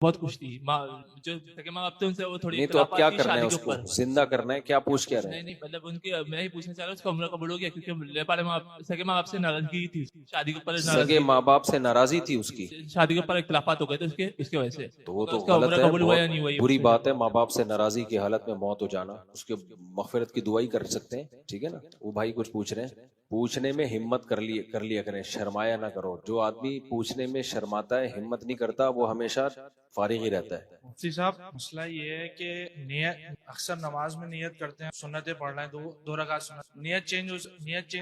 बहुत खुश थी जो सगे माँ बाप थे उनसे वो थोड़ी नहीं तो अब इख्तिलाफात क्या थी करना है शादी के उसको, ऊपर। जिंदा करना है, क्या पूछ क्या रहे नहीं हैं? नहीं मतलब उनकी मैं ही पूछना चाह रहा हूँ उसका उम्र कबूल हो गया क्योंकि नेपाल में सगे माँ बाप से नाराजगी थी, शादी के ऊपर सगे नाराजगी माँ बाप से नाराजगी थी उसकी, थी, शादी के ऊपर इख्तिलाफात हो गए थे उसके वजह से। तो वो तो उसका गलत उम्र है, कबूल हुआ या बहुत नहीं हुआ ये बुरी पूछना बात है। माँ बाप से नाराजगी की हालत में मौत हो जाना, उसके मगफिरत की दुआई कर सकते हैं, ठीक है ना। वो भाई कुछ पूछ रहे हैं, पूछने में हिम्मत कर लिया करें, शर्माया ना करो। जो आदमी पूछने में शर्माता है, हिम्मत नहीं करता, वो हमेशा फारिग ही रहता है। मुफ्ती साहब मसला ये है कि नियत अक्सर नमाज में नियत करते हैं सुन्नतें पढ़ रहे हैं, दो रकात सुन्नत, नियत चेंज हो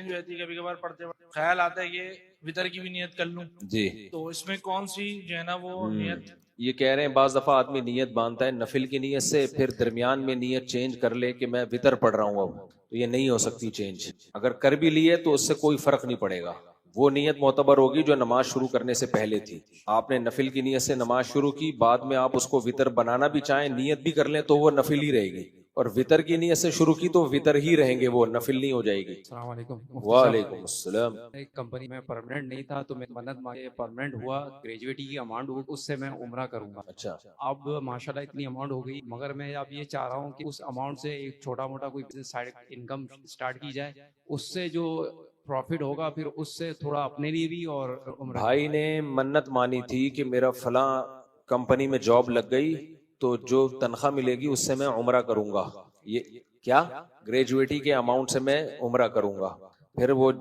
जाती है। कभी कभार पढ़ते वक्त ख्याल आता है कि वितर की भी नियत कर लूं, जी, तो इसमें कौन सी जो है ना वो नियत? ये कह रहे हैं बाज दफा आदमी नियत बांधता है नफिल की नियत से, फिर दरमियान में नियत चेंज कर ले कि मैं वितर पढ़ रहा हूँ अब, तो ये नहीं हो सकती चेंज। अगर कर भी लिए तो उससे कोई फर्क नहीं पड़ेगा, वो नियत मोतबर होगी जो नमाज शुरू करने से पहले थी। आपने नफिल की नियत से नमाज शुरू की, बाद में आप उसको वितर बनाना भी चाहें, नियत भी कर लें, तो वो नफिल ही रहेगी। और वितर की नियत से शुरू की तो वितर ही रहेंगे, वो नफिल नहीं हो जाएगी। अस्सलाम वालेकुम मुफ्ती साहब, वालेकुम अस्सलाम। एक कंपनी में परमानेंट नहीं था तो मैं मन्नत मांगे, परमानेंट हुआ, ग्रेजुएटी की अमाउंट हुई, उससे मैं उम्रा करूंगा। अच्छा, अब माशाल्लाह इतनी अमाउंट हो गई, मगर मैं अब ये चाह रहा हूँ कि उस अमाउंट से एक छोटा मोटा कोई बिजनेस साइड इनकम स्टार्ट की जाए, उससे जो प्रॉफिट होगा फिर उससे थोड़ा अपने लिए भी और उम्रा। भाई ने मन्नत मानी थी कि मेरा फलां कंपनी में जॉब लग गई तो जो तनख्वाह मिलेगी उससे मैं उम्रा करूंगा। ये क्या, ग्रेजुएटी के अमाउंट से मैं उम्रा करूंगा, फिर वो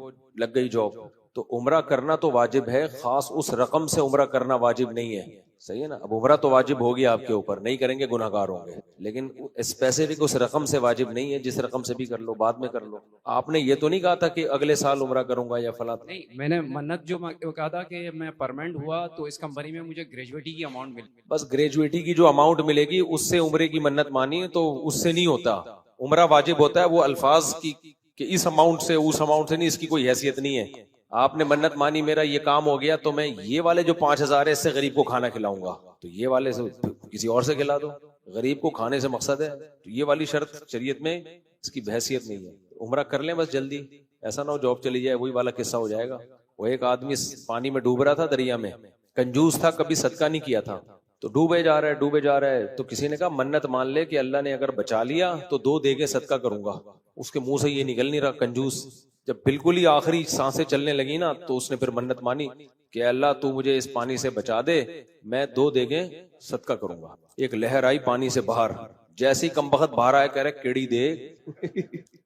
लग गई जॉब, तो उम्रा करना तो वाजिब है, खास उस रकम से उम्रा करना वाजिब नहीं है। सही है ना। अब उम्रा तो वाजिब होगी आपके ऊपर, नहीं करेंगे गुनाहगार होंगे, लेकिन स्पेसिफिक उस रकम से वाजिब नहीं है, जिस रकम से भी कर लो, बाद में कर लो। आपने ये तो नहीं कहा था कि अगले साल उम्रा करूंगा या फला। नहीं, मैंने मन्नत जो कहा था कि मैं परमानेंट हुआ तो इस कंपनी में मुझे ग्रेजुएटी की अमाउंट मिली। बस ग्रेजुएटी की जो अमाउंट मिलेगी उससे उम्रे की मन्नत मानी, तो उससे नहीं होता। उम्रा वाजिब होता है वो अल्फाज की कि इस अमाउंट से उस अमाउंट से नहीं, इसकी कोई हैसियत नहीं है। आपने मन्नत मानी मेरा ये काम हो गया तो मैं ये वाले जो 5,000 है इससे गरीब को खाना खिलाऊंगा, तो ये वाले से किसी और से खिला दो। गरीब को खाने से मकसद है, तो ये वाली शर्त शरीयत में इसकी हैसियत नहीं है। उम्रा कर लें बस जल्दी, ऐसा ना हो जॉब चली जाए, वही वाला किस्सा हो जाएगा। वो एक आदमी पानी में डूब रहा था, दरिया में, कंजूस था, कभी सदका नहीं किया था, तो डूबे जा रहा है डूबे जा रहा है, तो किसी ने कहा मन्नत मान ले कि अल्लाह ने अगर बचा लिया तो 2 देगे सदका करूंगा। उसके मुंह से ये निकल नहीं रहा कंजूस। जब बिल्कुल ही आखिरी सांसें चलने लगी ना, तो उसने फिर मन्नत मानी कि अल्लाह तू मुझे इस पानी से बचा दे, मैं 2 देगे सदका करूंगा। एक लहर आई पानी से बाहर, जैसे ही कमबख्त बाहर आया कह रहे केड़ी दे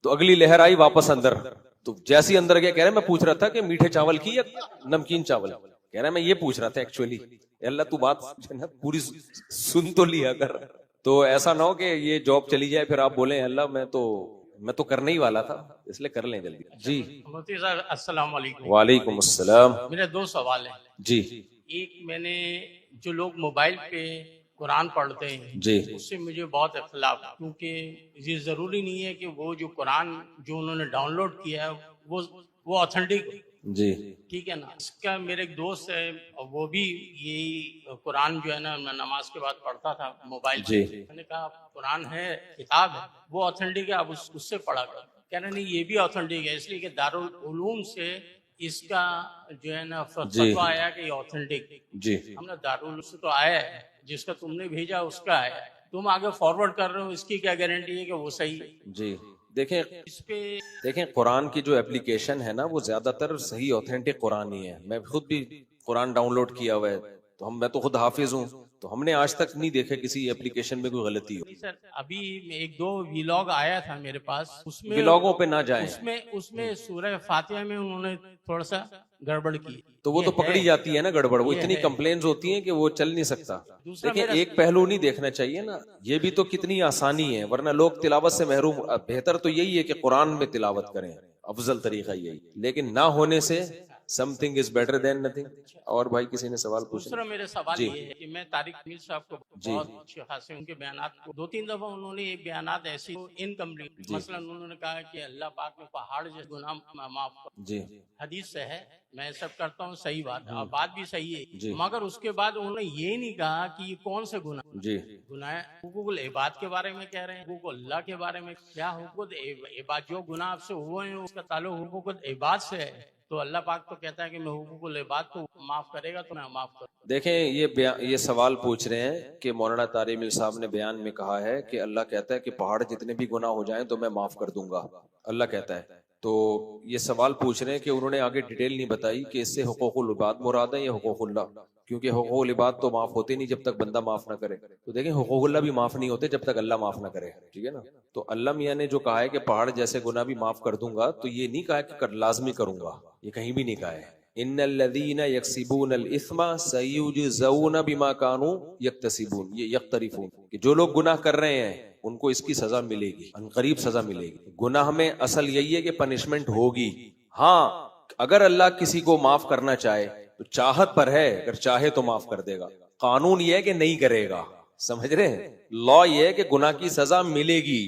तो अगली लहर आई वापस अंदर, तो जैसे ही अंदर गया कह रहे मैं पूछ रहा था कि मीठे चावल की या नमकीन चावल, कह रहा मैं ये पूछ रहा था एक्चुअली, अल्लाह तू बात पूरी सुन तो लिया कर। तो ऐसा ना हो कि ये जॉब चली जाए फिर आप बोले अल्लाह मैं तो करने ही वाला था, इसलिए कर लें जल्दी। जी, मुफ्ती साहब अस्सलाम वालेकुम। वालेकुम अस्सलाम। मेरे 2 सवाल हैं। जी एक, मैंने जो लोग मोबाइल पे कुरान पढ़ते हैं जी उससे मुझे बहुत इख्तिलाफ है, क्योंकि ये जरूरी नहीं है कि वो जो कुरान जो उन्होंने डाउनलोड किया है वो ऑथेंटिक, जी ठीक है ना। इसका मेरे एक दोस्त है और वो भी यही कुरान जो है ना नमाज के बाद पढ़ता था मोबाइल जी। पे। मैंने कहा कुरान है, किताब है, वो ऑथेंटिक है, आप उससे पढ़ा कर। कह रहे नहीं ये भी ऑथेंटिक है, इसलिए कि दारुल उलूम से इसका जो है ना फतवा आया कि ये ऑथेंटिक। जी हमने दारुल उलूम से तो आया है, जिसका तुमने भेजा उसका आया है, तुम आगे फॉरवर्ड कर रहे हो, इसकी क्या गारंटी है कि वो सही है? जी देखें, इस पे देखें कुरान की जो एप्लीकेशन है ना वो ज्यादातर सही ऑथेंटिक कुरान ही है। मैं खुद भी कुरान डाउनलोड किया हुआ है, तो मैं तो खुद हाफिज हूँ, तो हमने आज तक नहीं देखा किसी एप्लीकेशन में कोई गलती हो। नहीं सर, अभी 1-2 व्लॉग आया था मेरे पास, उसमें व्लॉगों पे ना जाएं, उसमें सूरह फातिहा में उन्होंने थोड़ा सा गड़बड़ की, तो वो तो पकड़ी जाती है ना गड़बड़, वो इतनी कंप्लेन्स होती हैं कि वो चल नहीं सकता। दूसरा देखिए एक पहलू नहीं देखना चाहिए ना, ये भी तो कितनी आसानी है, वरना लोग तिलावत से महरूम। बेहतर तो यही है कि कुरान में तिलावत करें, अफजल तरीका यही, लेकिन ना होने से something is better than nothing. और भाई किसी ने सवाल पूछा? दूसरा मेरा सवाल जी। ये है कि मैं तारिक अमीर साहब को बहुत अच्छे खासे उनके बयानात को 2-3 दफा उन्होंने एक बयानात ऐसे इनकम्प्लीट, मसलन उन्होंने कहा कि अल्लाह पाक ने पहाड़ जैसे गुनाह माफ कर, जी हदीस से है, मैं सब करता हूँ, सही बात है और बात भी सही जी। है, मगर उसके बाद उन्होंने ये नहीं कहा कि ये कौन से गुनाह जी गुनाह हुकूकुल इबाद के बारे में कह रहे हैं, हुकूकुल अल्लाह के बारे में, क्या हुकूकुल इबाद जो गुनाह आपसे हुए हैं उसका ताल्लुक हुकूकुल इबाद से है, तो अल्लाह पाक तो कहता है कि मैं हुकूकुल इबाद को माफ करेगा तो मैं माफ करूँ। देखें ये सवाल पूछ रहे हैं कि मौलाना तारिमी साहब ने बयान में कहा है कि अल्लाह कहता है कि पहाड़ जितने भी गुनाह हो जाएं तो मैं माफ कर दूंगा, अल्लाह कहता है। तो ये सवाल पूछ रहे हैं कि उन्होंने आगे डिटेल नहीं बताई कि इससे हुकूकुल इबाद मुराद है या हुकूकुल्लाह, क्योंकि हुकूकुल इबाद तो माफ होते नहीं जब तक बंदा माफ ना करे। तो देखें हुकूकुल्लाह भी माफ नहीं होते जब तक अल्लाह माफ ना करे, ठीक है ना। तो अल्लाह मियां ने जो कहा है कि पहाड़ जैसे गुनाह भी माफ कर दूंगा, तो ये नहीं कहा कि लाजमी करूंगा, ये कहीं भी नहीं कहा है। इन्नल्लज़ीना यक्सिबूनल इस्मा सयुजज़ौना बिमा कानू यक्तसिबून, ये यक्तरिफून, कि जो लोग गुनाह कर रहे हैं उनको इसकी सजा मिलेगी, अनकरीब सजा मिलेगी। गुनाह में असल यही है कि पनिशमेंट होगी। हाँ, अगर अल्लाह किसी को माफ करना चाहे तो चाहत पर है, अगर चाहे तो माफ कर देगा। कानून यह है कि नहीं करेगा, समझ रहे हैं। लॉ ये है कि गुनाह की सजा मिलेगी,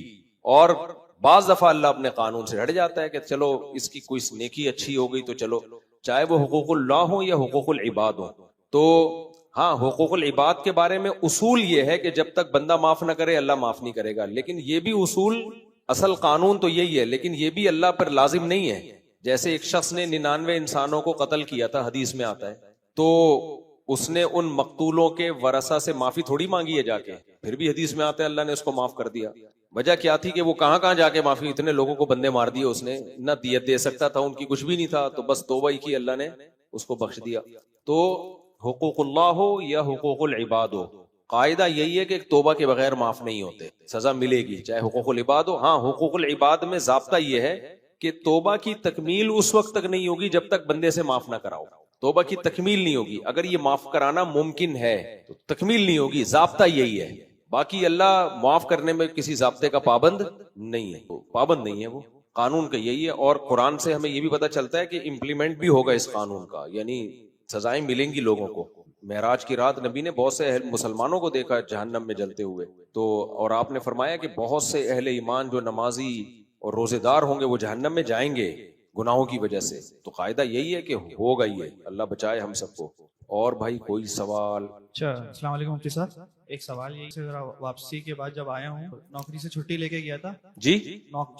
और बाज दफा अल्लाह अपने कानून से हट जाता है कि चलो इसकी कोई नेकी अच्छी हो गई तो चलो, चाहे वो हुकूकुल्लाह हो या हुकूकुल इबाद हो। तो हाँ, हुकूकुल इबाद के बारे में उसूल ये है कि जब तक बंदा माफ ना करे अल्लाह माफ नहीं करेगा। लेकिन ये भी उसूल, असल कानून तो यही है, लेकिन ये भी अल्लाह पर लाजिम नहीं है। जैसे एक शख्स ने 99 इंसानों को कत्ल किया था, हदीस में आता है, तो उसने उन मकतूलों के वरसा से माफी थोड़ी मांगी है जाके, फिर भी हदीस में आता है अल्लाह ने उसको माफ कर दिया। वजह क्या थी कि वो कहां कहां जाके माफी, इतने लोगों को बंदे मार दिए उसने, ना दियत दे सकता था, उनकी कुछ भी नहीं था, तो बस तौबा ही की, अल्लाह ने उसको बख्श दिया। तो हुकूकुल्लाह हो या हुकूकुल इबाद हो, कायदा यही है कि तौबा के बगैर माफ नहीं होते, सजा मिलेगी, चाहे हुकूकुल इबाद हो। हाँ, हुकूकुल इबाद में जाब्ता यह है कि तौबा की तकमील उस वक्त तक नहीं होगी जब तक बंदे से माफ ना कराओ। तौबा की तकमील नहीं होगी, अगर ये माफ कराना मुमकिन है तो तकमील नहीं होगी, जाब्ता यही है। बाकी अल्लाह माफ करने में किसी जाब्ते का पाबंद नहीं है, पाबंद नहीं है, वो कानून का यही है। और कुरान से हमें ये भी पता चलता है कि इम्प्लीमेंट भी होगा इस कानून का, यानी सजाएं मिलेंगी लोगों को। मेराज की रात नबी ने बहुत से मुसलमानों को देखा जहन्नम में जलते हुए, तो और आपने फरमाया कि बहुत से अहले ईमान जो नमाजी और रोजेदार होंगे वो जहन्नम में जाएंगे गुनाहों की वजह से। तो कायदा यही है कि होगा ये, अल्लाह बचाए हम सबको। और भाई कोई सवाल? अच्छा, अस्सलाम वालेकुम मुफ्ती साहब, एक सवाल ये, वापसी के बाद जब आया हूँ, नौकरी से छुट्टी लेके गया था जी,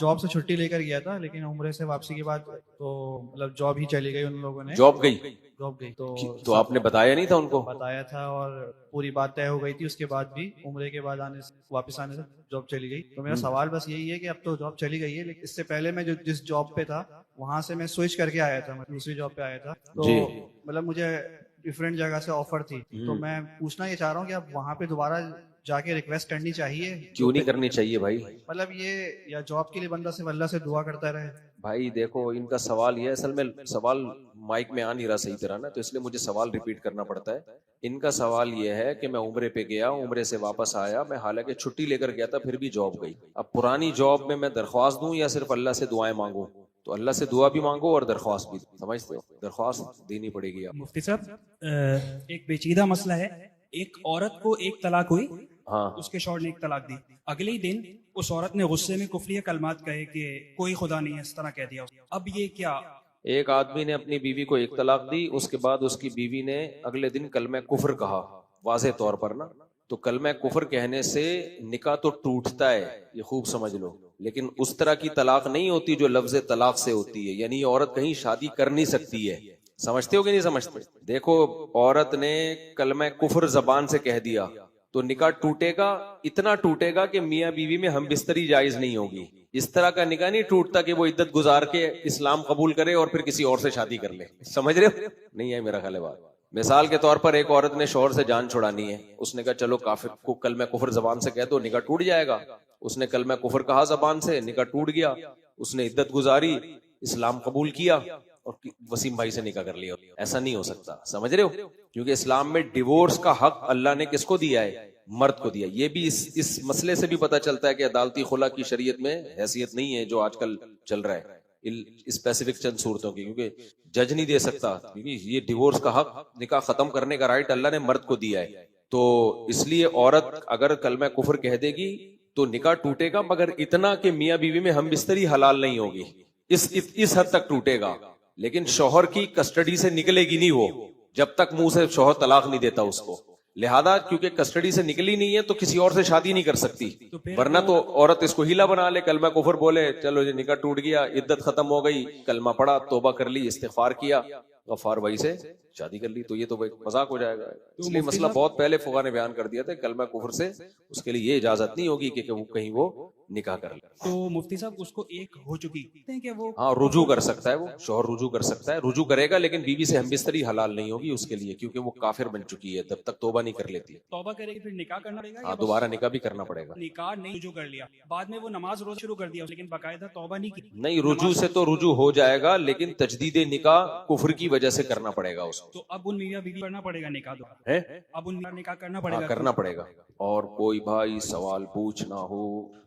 जॉब से छुट्टी लेकर गया था, लेकिन उम्रे से वापसी के बाद तो मतलब जॉब ही चली गई, उन लोगों ने जॉब गई, तो आपने बताया नहीं था उनको? बताया था और पूरी बात तय हो गई थी। उसके बाद भी उम्रे के बाद वापस आने से जॉब चली गई। तो मेरा सवाल बस यही है कि अब तो जॉब चली गई है, लेकिन इससे पहले मैं जिस जॉब पे था वहां से मैं स्विच करके आया था, मैं दूसरी जॉब पे आया था, तो मतलब मुझे डिफरेंट जगह से ऑफर थी। तो मैं पूछना ये चाह रहा हूँ कि अब वहां पे दोबारा जाके रिक्वेस्ट करनी चाहिए? क्यों नहीं करनी चाहिए भाई? मतलब ये, या जॉब के लिए बंदा सिर्फ अल्लाह से दुआ करता रहे? भाई देखो, इनका सवाल ये, असल में सवाल माइक में आ नहीं रहा सही तरह ना, तो इसलिए मुझे सवाल रिपीट करना पड़ता है। इनका सवाल ये है कि मैं उम्रे पे गया, उम्रे से वापस आया, मैं हालांकि छुट्टी लेकर गया था, फिर भी जॉब गई। अब पुरानी जॉब में मैं दरख्वास्त दूं या सिर्फ अल्लाह से दुआएं मांगू? तो अल्लाह से दुआ भी मांगो और दरख्वास्त भी, समझते हो, दरख्वास्त देनी पड़ेगी आप। मुफ्ती साहब, एक पेचीदा मसला है। एक औरत को एक तलाक हुई, हाँ, उसके शौहर ने एक तलाक दी। अगले ही दिन उस औरत ने गुस्से में कुफरिया कलमात कहे कि कोई खुदा नहीं है, इस तरह कह दिया। अब ये क्या? एक आदमी ने अपनी बीवी को एक तलाक दी, उसके बाद उसकी बीवी ने अगले दिन कलमा कुफर कहा, वाज़े तौर पर ना। तो कलमा कुफर कहने से निकाह तो टूटता है, ये खूब समझ लो, लेकिन उस तरह की तलाक नहीं होती जो लफ्ज़ तलाक से होती है। यानी औरत कहीं शादी कर नहीं सकती है, समझते हो कि नहीं समझते? देखो, औरत ने कलमा कुफर जबान से कह दिया तो निकाह टूटेगा, इतना टूटेगा कि मियाँ बीवी में हम बिस्तरी जायज नहीं होगी। इस तरह का निकाह नहीं टूटता कि वो इद्दत गुजार के इस्लाम कबूल करे और फिर किसी और से शादी कर ले, समझ रहे हो? नहीं है मेरा ख्याल है बात। मिसाल के तौर पर एक औरत ने शौहर से जान छुड़ानी है, उसने कहा चलो काफिर को कलमा कुफर जबान से कह दो, निकाह टूट जाएगा। उसने कलमा कुफर कहा जबान से, निकाह टूट गया। उसने इद्दत गुजारी, इस्लाम कबूल किया और वसीम भाई से निकाह कर लिया। ऐसा नहीं हो सकता, समझ रहे हो? क्योंकि इस्लाम में डिवोर्स का हक अल्लाह ने किसको दिया है? मर्द को दिया। ये भी इस मसले से भी पता चलता है कि अदालती खुला की शरीयत में हैसियत नहीं है जो आजकल चल रहा है स्पेसिफिक चंद सूरतों की, क्योंकि जज नहीं दे सकता, क्योंकि ये डिवोर्स का हक, निकाह खत्म करने का राइट अल्लाह ने मर्द को दिया है। तो इसलिए औरत अगर कलमा कुफर कह देगी तो निकाह टूटेगा, मगर इतना कि मियाँ बीवी में हम बिस्तरी हलाल नहीं होगी, इस हद तक टूटेगा। लेकिन शौहर की कस्टडी से निकलेगी नहीं वो, जब तक मुंह से शौहर तलाक नहीं देता उसको। لہذا کیونکہ کسٹڈی سے نکلی نہیں ہے تو کسی اور سے شادی نہیں کر سکتی, تو پھر ورنہ تو عورت اس کو ہیلا بنا لے, کلمہ کفر بولے, چلو یہ نکاح ٹوٹ گیا, عدت ختم ہو گئی, کلمہ پڑھا, توبہ کر لی, استغفار کیا, غفار بھائی سے شادی کر لی, تو یہ تو بھائی مذاق ہو جائے گا. اس لیے مسئلہ بہت پہلے فقہا نے بیان کر دیا تھا, کلمہ کفر سے اس کے لیے یہ اجازت نہیں ہوگی کہ وہ کہیں وہ نکاح کر لے. تو مفتی صاحب اس کو ایک ہو چکی ہیں کہ وہ ہاں رجوع کر سکتا ہے, وہ شوہر رجوع کر سکتا ہے, رجوع کرے گا لیکن بیوی سے ہم بستری حلال نہیں ہوگی اس کے لیے, کیونکہ وہ کافر بن چکی ہے جب تک توبہ نہیں کر لیتی. توبہ کرے گی پھر نکاح کرنا پڑے گا, ہاں یا بس دوبارہ نکاح بھی کرنا پڑے گا. نکاح نہیں رجوع کر لیا, بعد میں وہ نماز روزہ شروع کر دیا لیکن باقاعدہ توبہ نہیں کی؟ نہیں, رجوع سے تو رجوع ہو جائے گا لیکن تجدید نکاح کفر کی وجہ سے کرنا پڑے گا اس کو. تو اب ان میاں بیوی کرنا پڑے گا نکاح دوبارہ, ہے اب ان میاں نکاح کرنا پڑے ہاں گا. کرنا پڑے گا. اور کوئی بھائی سوال پوچھنا ہو؟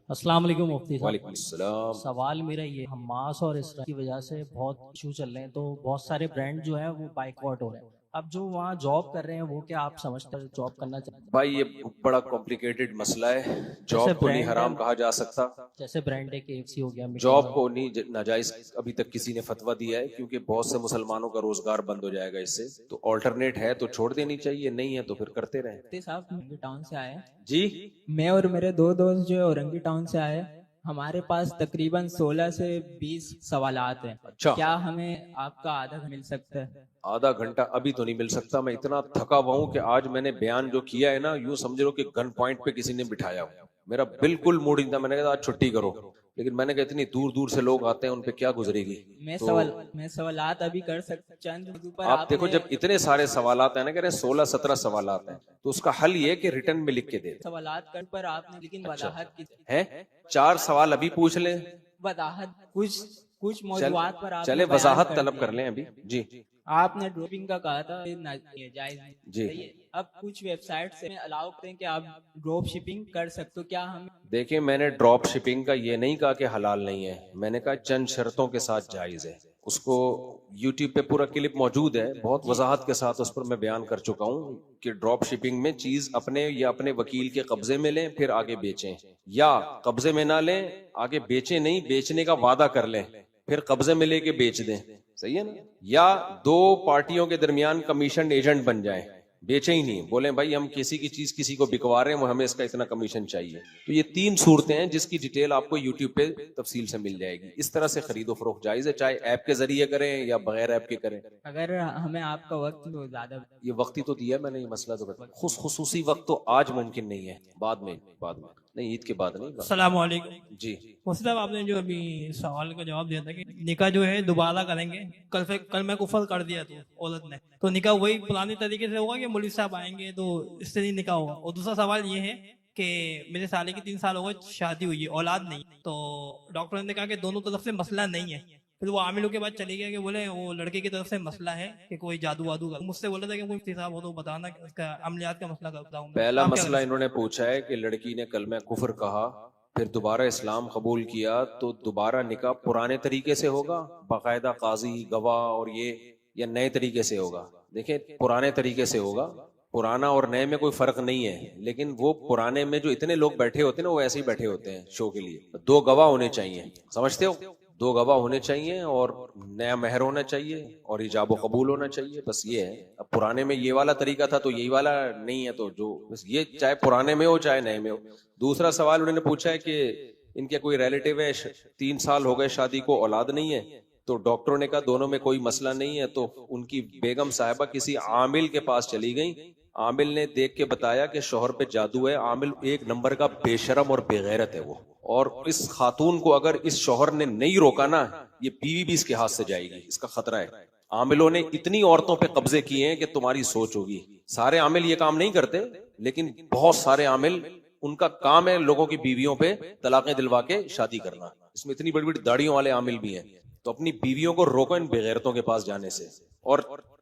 السلام علیکم مفتی صاحب. وعلیکم السلام. سوال میرا یہ, حماس اور اسرائیل کی وجہ سے بہت ایشو چل رہے ہیں, تو بہت سارے برانڈ جو ہیں وہ بائیکاٹ ہو رہے ہیں. اب جو وہاں جاب کر رہے ہیں وہ کیا آپ سمجھتے ہیں جاب کرنا چاہتے ہیں؟ بھائی یہ بڑا کمپلیکیٹڈ مسئلہ ہے, جاب کو نہیں حرام کہا جا سکتا, جیسے برانڈ ہے KFC ہو گیا, جاب کو نہیں ناجائز ابھی تک کسی نے فتویٰ دیا ہے, کیونکہ بہت سے مسلمانوں کا روزگار بند ہو جائے گا اس سے, تو آلٹرنیٹ ہے تو چھوڑ دینی چاہیے, نہیں ہے تو پھر کرتے رہیں. مفتی صاحب اورنگی ٹاؤن سے آئے ہیں, جی میں اور میرے دو دوست جو ہے اورنگی ٹاؤن سے آئے, ہمارے پاس تقریباً 16 سے 20 سوالات ہیں. اچھا, کیا ہمیں آپ کا آدھا مل سکتا ہے؟ آدھا گھنٹہ ابھی تو نہیں مل سکتا, میں اتنا تھکا ہوا ہوں کہ آج میں نے بیان جو کیا ہے نا, یوں سمجھ لو کہ گن پوائنٹ پہ کسی نے بٹھایا ہو, میرا بالکل موڈ نہیں تھا. میں نے کہا آج چھٹی کرو, لیکن میں نے کہا اتنی دور دور سے لوگ آتے ہیں, ان پہ کیا گزرے گی. میں سوالات ابھی کر سکتا چند موضوع پر. آپ دیکھو جب اتنے سارے سوالات ہیں نا, کہہ رہے 16-17 سوالات ہیں, تو اس کا حل یہ کہ ریٹرن میں لکھ کے دے. سوالات کر پر آپ نے لیکن وضاحت کی ہے, 4 سوال ابھی پوچھ لیں, وضاحت کچھ موضوعات پر آپ چلے نے وضاحت بیان کر طلب دیا. کر لیں ابھی. جی آپ نے ڈراپنگ کا کہا تھا, جائز نہیں. جی. صحیح ہے. اب کچھ ویب سائٹ سے الاؤ کرتے ہیں کہ آپ ڈراپ شپنگ کر سکتے ہو, کیا ہم؟ دیکھیں میں نے ڈراپ شپنگ کا یہ نہیں کہا کہ حلال نہیں ہے, میں نے کہا چند شرطوں کے ساتھ جائز ہے. اس کو یوٹیوب پہ پورا کلپ موجود ہے, بہت وضاحت کے ساتھ اس پر میں بیان کر چکا ہوں کہ ڈراپ شپنگ میں چیز اپنے یا اپنے وکیل کے قبضے میں لیں پھر آگے بیچیں, یا قبضے میں نہ لیں آگے بیچیں نہیں, بیچنے کا وعدہ کر لیں پھر قبضے میں لے کے بیچ دیں. صحیح ہے نا. یا 2 پارٹیوں کے درمیان کمیشن ایجنٹ بن جائیں, بیچیں ہی نہیں, بولیں بھائی ہم کسی کی چیز کسی کو بکوا رہے ہیں, وہ ہمیں اس کا اتنا کمیشن چاہیے. تو یہ 3 صورتیں ہیں جس کی ڈیٹیل آپ کو یوٹیوب پہ تفصیل سے مل جائے گی. اس طرح سے خرید و فروخت جائز ہے, چاہے ایپ کے ذریعے کریں یا بغیر ایپ کے کریں. اگر ہمیں آپ کا وقت تو زیادہ, یہ وقتی تو دیا میں نے, یہ مسئلہ تو بتا, خصوصی وقت تو آج ممکن نہیں ہے, بعد میں نہیں, عید کے بعد نہیں. السلام علیکم. جی مفتی صاحب آپ نے جو ابھی سوال کا جواب دیا تھا کہ نکاح جو ہے دوبارہ کریں گے, کل میں کفر کر دیا تو عورت نے, تو نکاح وہی پرانے طریقے سے ہوگا کہ مولوی صاحب آئیں گے تو اس سے نہیں نکاح ہوگا؟ اور دوسرا سوال یہ ہے کہ میرے سالے کی 3 سال ہو گئے, شادی ہوئی ہے, اولاد نہیں, تو ڈاکٹر نے کہا کہ دونوں طرف سے مسئلہ نہیں ہے. پھر وہ عاملوں کے بعد چلے گیا کہ بولے وہ لڑکے کی طرف سے مسئلہ ہے کہ کوئی جادو وادو کر. مجھ سے بولا تھا کہ کوئی صاحب ہو تو بتانا کہ اس کا عملیات کا مسئلہ کرتا ہوں. پہلا مسئلہ انہوں نے پوچھا ہے کہ لڑکی نے کلمہ کفر کہا پھر دوبارہ اسلام قبول کیا, تو دوبارہ نکاح پرانے طریقے سے ہوگا باقاعدہ قاضی گواہ اور یہ, یا نئے طریقے سے ہوگا؟ دیکھیں پرانے طریقے سے ہوگا, پرانا اور نئے میں کوئی فرق نہیں ہے, لیکن وہ پرانے میں جو اتنے لوگ بیٹھے ہوتے ہیں نا وہ ایسے ہی بیٹھے ہوتے ہیں شو کے لیے. 2 گواہ ہونے چاہیے, سمجھتے ہو, 2 گواہ ہونے چاہیے اور نیا مہر ہونا چاہیے اور ایجاب و قبول ہونا چاہیے, بس یہ ہے. اب پرانے میں یہ والا طریقہ تھا تو یہی والا نہیں ہے, تو جو بس یہ چاہے پرانے میں ہو چاہے نئے میں ہو. دوسرا سوال انہوں نے پوچھا ہے کہ ان کے کوئی ریلیٹیو ہے, 3 سال ہو گئے شادی کو, اولاد نہیں ہے, تو ڈاکٹروں نے کہا دونوں میں کوئی مسئلہ نہیں ہے. تو ان کی بیگم صاحبہ کسی عامل کے پاس چلی گئیں, عامل نے دیکھ کے بتایا کہ شوہر پہ جادو ہے, عامل 1 نمبر کا بے شرم اور بے غیرت ہے وہ, اور اس خاتون کو اگر اس شوہر نے نہیں روکا نا, یہ بیوی بھی اس کے ہاتھ سے جائے گی, اس کا خطرہ ہے. عاملوں نے اتنی عورتوں پہ قبضے کیے ہیں کہ تمہاری سوچ ہوگی. سارے عامل یہ کام نہیں کرتے, لیکن بہت سارے عامل ان کا کام ہے لوگوں کی بیویوں پہ طلاقیں دلوا کے شادی کرنا. اس میں اتنی بڑی بڑی داڑھیوں والے عامل بھی ہیں. تو اپنی بیویوں کو روکو ان بغیرتوں کے پاس جانے سے, اور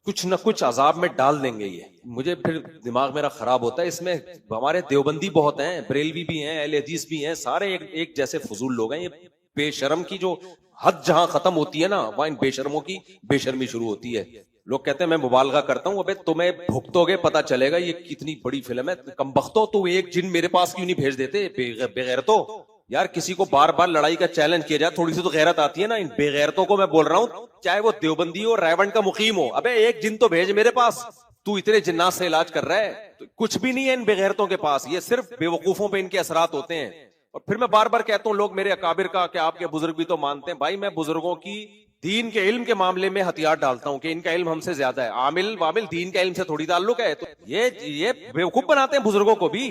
کچھ نہ کچھ عذاب میں ڈال دیں گے. یہ مجھے پھر دماغ میرا خراب ہوتا ہے. اس میں ہمارے دیوبندی بہت ہیں, بریلوی بھی ہیں, اہل حدیث بھی ہیں, سارے ایک جیسے فضول لوگ ہیں. یہ بے شرم کی جو حد جہاں ختم ہوتی ہے نا, وہاں ان بے شرموں کی بے شرمی شروع ہوتی ہے. لوگ کہتے ہیں میں مبالغہ کرتا ہوں, ابے تمہیں بھگتو گے پتا چلے گا یہ کتنی بڑی فلم ہے. کم بختو, تو ایک جن میرے پاس کیوں نہیں بھیج دیتے بغیرتو. یار کسی کو بار بار لڑائی کا چیلنج کیا جائے, تھوڑی سی تو غیرت آتی ہے نا. ان بے غیرتوں کو میں بول رہا ہوں, چاہے وہ دیوبندی ہو, ریونڈ کا مقیم ہو, ابے ایک جن تو بھیج میرے پاس. تو इतने जिन्नात से इलाज कर रहा है, तो कुछ भी नहीं है इन बेगैरतों के पास, ये सिर्फ बेवकूफों पे इनके असरात होते हैं। और फिर मैं बार बार कहता हूं, लोग मेरे अकाबिर का कि आपके बुजुर्ग भी तो मानते हैं, भाई मैं बुजुर्गों की दीन के इल्म के मामले में हथियार डालता हूं कि इनका इल्म हमसे ज्यादा है। आमिल वामिल दीन के इल्म से थोड़ी ताल्लुक है। तो ये बेवकूफ बनाते हैं बुजुर्गों को भी,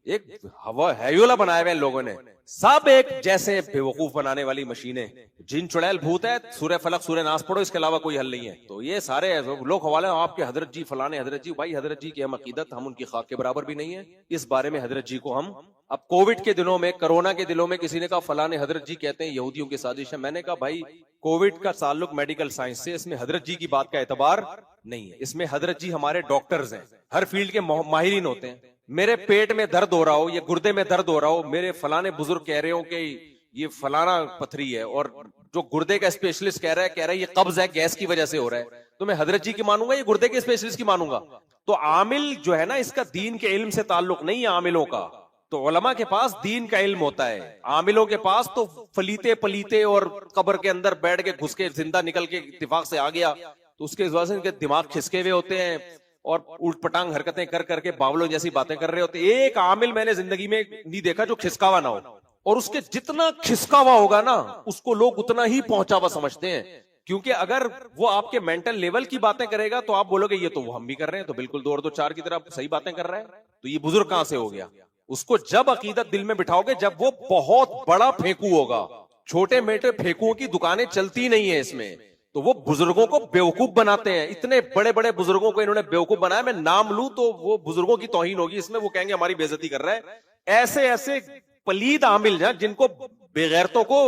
एक हवा हैयोला बनाए हुए हैं लोगों ने, सब एक जैसे बेवकूफ बनाने वाली मशीनें। जिन चुड़ैल भूत है, सूर्य फलक सूर्य नास पढ़ो, इसके अलावा कोई हल नहीं है। तो ये सारे लोग हवाले आपके हजरत जी फलाने हजरत जी, भाई हजरत जी की हम अकीदत, हम उनकी खाक के बराबर भी नहीं है। इस बारे में हजरत जी को हम, अब कोविड के दिनों में, कोरोना के दिनों में किसी ने कहा फलाने हजरत जी कहते हैं यहूदियों की साजिश है। मैंने कहा भाई कोविड का ताल्लुक मेडिकल साइंस से, इसमें हजरत जी की बात का एतबार नहीं है। इसमें हजरत जी हमारे डॉक्टर्स हैं, हर फील्ड के माहिरीन होते हैं। मेरे पेट में दर्द हो रहा हो, ये गुर्दे में दर्द हो रहा हो, मेरे फलाने बुजुर्ग कह रहे हो कि ये फलाना पथरी है, और जो गुर्दे का स्पेशलिस्ट कह रहा है ये कब्ज है, गैस की वजह से हो रहा है, तो मैं हजरत जी की मानूंगा, ये गुर्दे के स्पेशलिस्ट की मानूंगा? तो आमिल जो है ना, इसका दीन के इल्म से ताल्लुक नहीं है आमिलों का। तो उलमा के पास दीन का इल्म होता है, आमिलों के पास तो फलीते पलीते और कब्र के अंदर बैठ के घुस के जिंदा निकल के इत्तेफाक से आ गया, तो उसके वजह से इनके दिमाग खिसके हुए होते हैं और उल्ट पटांग हरकतें कर करके बावलों जैसी बातें कर रहे होते। एक आमिल मैंने जिंदगी में नहीं देखा जो खिसकावा ना हो, और उसके जितना खिसकावा होगा ना, उसको लोग उतना ही पहुंचावा समझते हैं। क्योंकि अगर वो आपके मेंटल लेवल की बातें करेगा तो आप बोलोगे ये तो वो हम भी कर रहे हैं, तो बिल्कुल 2 और 2 4 की तरह सही बातें कर रहा है, तो ये बुजुर्ग कहां से हो गया? उसको जब अकीदत दिल में बिठाओगे, जब वो बहुत बड़ा फेंकू होगा, छोटे मोटे फेंकुओं की दुकानें चलती नहीं है इसमें, तो वो बुजुर्गों को बेवकूफ बनाते हैं। इतने बड़े बड़े बुजुर्गों को इन्होंने बेवकूफ बनाया, मैं नाम लूं तो वो बुजुर्गों की तौहीन होगी इसमें, वो कहेंगे हमारी बेइज्जती कर रहा है। ऐसे ऐसे पलीद आमिल हैं जिनको बेगैरतों को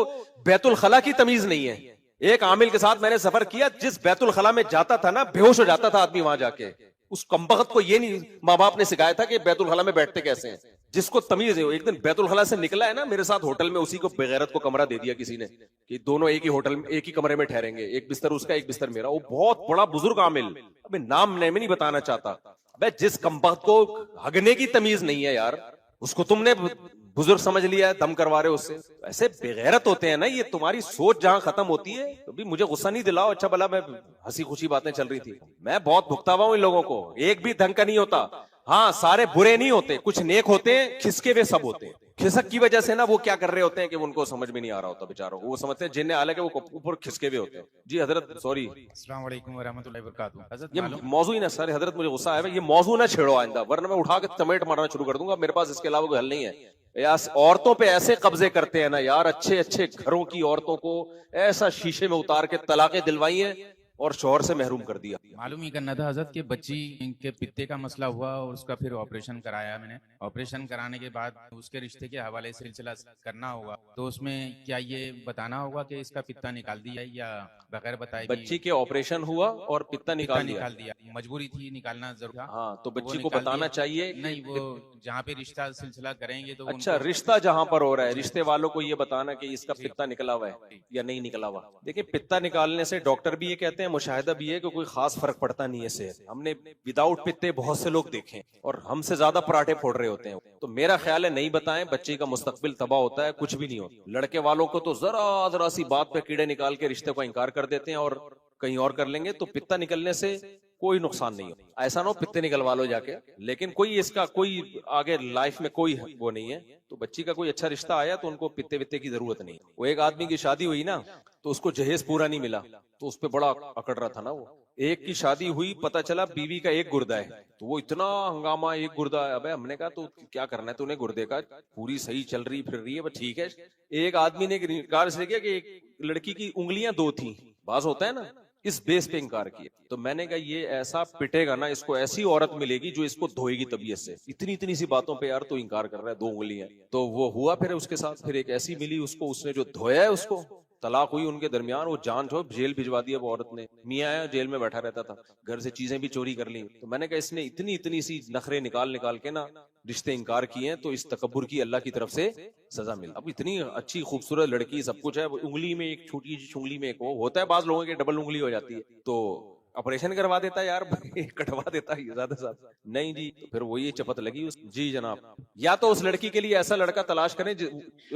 बैतुल खला की तमीज नहीं है। एक आमिल के साथ मैंने सफर किया, जिस बैतुल खला में जाता था ना, बेहोश हो जाता था आदमी वहां जाके। उस कमबख्त को ये नहीं माँ बाप ने सिखाया था कि बैतुल खला में बैठते कैसे हैं, जिसको तमीज है। एक दिन बैतुल खला से निकला है ना मेरे साथ होटल में, उसी को बेगैरत को कमरा दे दिया किसी ने कि दोनों एक ही होटल में एक ही कमरे में ठहरेंगे, एक बिस्तर उसका एक बिस्तर मेरा। वो बहुत बड़ा बुजुर्ग आमिल, अबे नाम नहीं बताना चाहता, अबे जिस कमबख्त को हगने की तमीज नहीं है यार, उसको तुमने बुजुर्ग समझ लिया है, दम करवा रहे हो उससे। ऐसे बेगैरत होते हैं ना, ये तुम्हारी सोच जहां खत्म होती है। तो भी मुझे गुस्सा नहीं दिलाओ, अच्छा भला मैं हंसी खुशी बातें चल रही थी, मैं बहुत भुगता हुआ हूं इन लोगों को, एक भी ढंग का नहीं होता। हाँ, सारे बुरे नहीं होते, कुछ नेक होते हैं, खिसके वे सब होते हैं। खिसक की वजह से ना वो क्या कर रहे होते हैं कि उनको समझ में नहीं आ रहा होता बेचारों को, वो समझते हैं जिन्हें हालांकि वो ऊपर खिसके हुए होते हैं। जी हजरत, सॉरी, अस्सलाम वालेकुम व रहमतुल्लाहि व बरकातुहू। ये मौजू ही ना सर, हजरत मुझे गुस्सा आया, ये मौजू ना छेड़ो आइंदा, वरना मैं उठा के चमेट मारना शुरू कर दूंगा। मेरे पास इसके अलावा कोई हल नहीं है। यार औरतों पे ऐसे कब्जे करते हैं ना यार, अच्छे अच्छे घरों की औरतों को ऐसा शीशे में उतार के तलाकें दिलवाई हैं और शौहर से महरूम कर दिया। मालूम ही करना था हजरत कि बच्ची के पित्ते का मसला हुआ और उसका फिर ऑपरेशन कराया मैंने। ऑपरेशन कराने के बाद उसके रिश्ते के हवाले से सिलसिला करना होगा, तो उसमें क्या ये बताना होगा कि इसका पित्ता निकाल दिया या बगैर बताए? बच्ची के ऑपरेशन हुआ और पित्ता निकाल दिया, मजबूरी थी, निकालना जरूर। हाँ, तो बच्ची को बताना चाहिए। नहीं, वो जहाँ पे रिश्ता सिलसिला करेंगे तो अच्छा, रिश्ता जहां पर हो रहा है, रिश्ते वालों को ये बताना कि इसका पित्ता निकला हुआ है या नहीं निकला हुआ। देखिए, पित्ता निकालने से डॉक्टर भी ये कहते हैं, मुशाहिदा भी है कि कोई खास फर्क पड़ता नहीं है सेहत। हमने विदाउट पित्ते बहुत से लोग देखे और हमसे ज्यादा पराठे फोड़ रहे होते हैं। तो मेरा ख्याल है नहीं बताएं, बच्चे का मुस्तकबिल तबाह होता है, कुछ भी नहीं होता। लड़के वालों को तो जरा जरा सी बात पे कीड़े निकाल के रिश्ते को इनकार कर देते हैं और कहीं और कर लेंगे। तो पित्ता निकलने से कोई नुकसान नहीं हो, ऐसा ना हो पित्ते निकलवा लो जाके, लेकिन कोई इसका कोई आगे लाइफ में कोई वो नहीं है। तो बच्ची का कोई अच्छा रिश्ता आया तो उनको पित्ते वित्ते की जरूरत नहीं। वो एक आदमी की शादी हुई ना, तो उसको जहेज पूरा नहीं मिला, तो उस पर बड़ा अकड़ रहा था ना वो। एक की शादी हुई, पता चला बीवी का एक गुर्दा है, तो वो इतना हंगामा, एक गुर्दा है। अबे हमने कहा तो क्या करना है तूने गुर्दे का, पूरी सही चल रही फिर रही है, बस ठीक है। एक आदमी ने इनकार से किया कि एक लड़की की उंगलियां 2 थी, बाज होता है ना, इस बेस पे इनकार किया। तो मैंने कहा ये ऐसा पिटेगा ना, इसको ऐसी औरत मिलेगी जो इसको धोएगी तबीयत से। इतनी इतनी सी बातों पे यार तो इनकार कर रहा है, 2 उंगलियां। तो वो हुआ फिर उसके साथ, फिर एक ऐसी मिली उसको, उसने जो धोया है उसको, तलाक हुई उनके दरमियान, वो जान छोड़ जेल भिजवा दिया वो औरत ने। मियां आया, जेल में बैठा रहता था, घर से चीजें भी चोरी कर ली। तो मैंने कहा इसने इतनी इतनी सी नखरे निकाल निकाल के ना रिश्ते इनकार किए हैं, तो इस तकब्बुर की अल्लाह की तरफ से सजा मिल। अब इतनी अच्छी खूबसूरत लड़की, सब कुछ है, उंगली में एक छोटी उंगली में एक वो होता है, बाज लोगों के डबल उंगली हो जाती है, तो ऑपरेशन करवा देता है यार, कटवा देता है ज्यादा से ज्यादा। नहीं जी, तो फिर वही चपत लगी जी जनाब। या तो उस लड़की के लिए ऐसा लड़का तलाश करें जो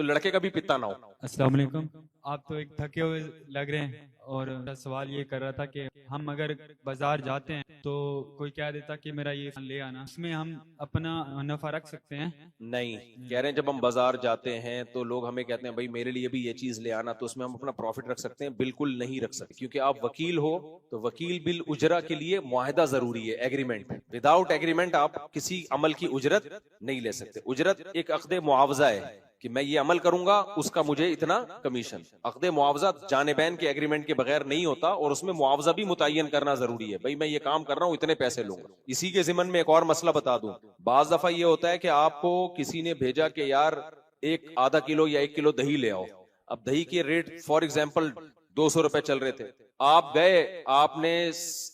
लड़के का भी पित्ता ना हो। अस्सलाम वालेकुम। आप तो एक थके हुए लग रहे हैं اور سوال یہ کر رہا تھا کہ ہم اگر بازار جاتے ہیں تو کوئی کہہ دیتا کہ میرا یہ لے آنا، اس میں ہم اپنا نفع رکھ سکتے ہیں؟ نہیں، کہہ رہے ہیں جب ہم بازار جاتے ہیں تو لوگ ہمیں کہتے ہیں بھائی میرے لیے بھی یہ چیز لے آنا، تو اس میں ہم اپنا پروفٹ رکھ سکتے ہیں؟ بالکل نہیں رکھ سکتے، کیونکہ آپ وکیل ہو تو وکیل بالاجرہ کے لیے معاہدہ ضروری ہے، ایگریمنٹ. وداؤٹ ایگریمنٹ آپ کسی عمل کی اجرت نہیں لے سکتے. اجرت ایک عقد معاوضہ ہے کہ میں یہ عمل کروں گا اس کا مجھے اتنا کمیشن. عقد معاوضہ جانبین کے ایگریمنٹ کے بغیر نہیں ہوتا، اور اس میں معاوضہ بھی متعین کرنا ضروری ہے. بھائی میں یہ کام کر رہا ہوں، اتنے پیسے لوں گا. اسی کے ضمن میں ایک اور مسئلہ بتا دوں. بعض دفعہ یہ ہوتا ہے کہ آپ کو کسی نے بھیجا کہ یار ایک آدھا کلو یا 1 کلو دہی لے آؤ. اب دہی کے ریٹ فار ایگزامپل 200 روپے چل رہے تھے. آپ گئے، آپ نے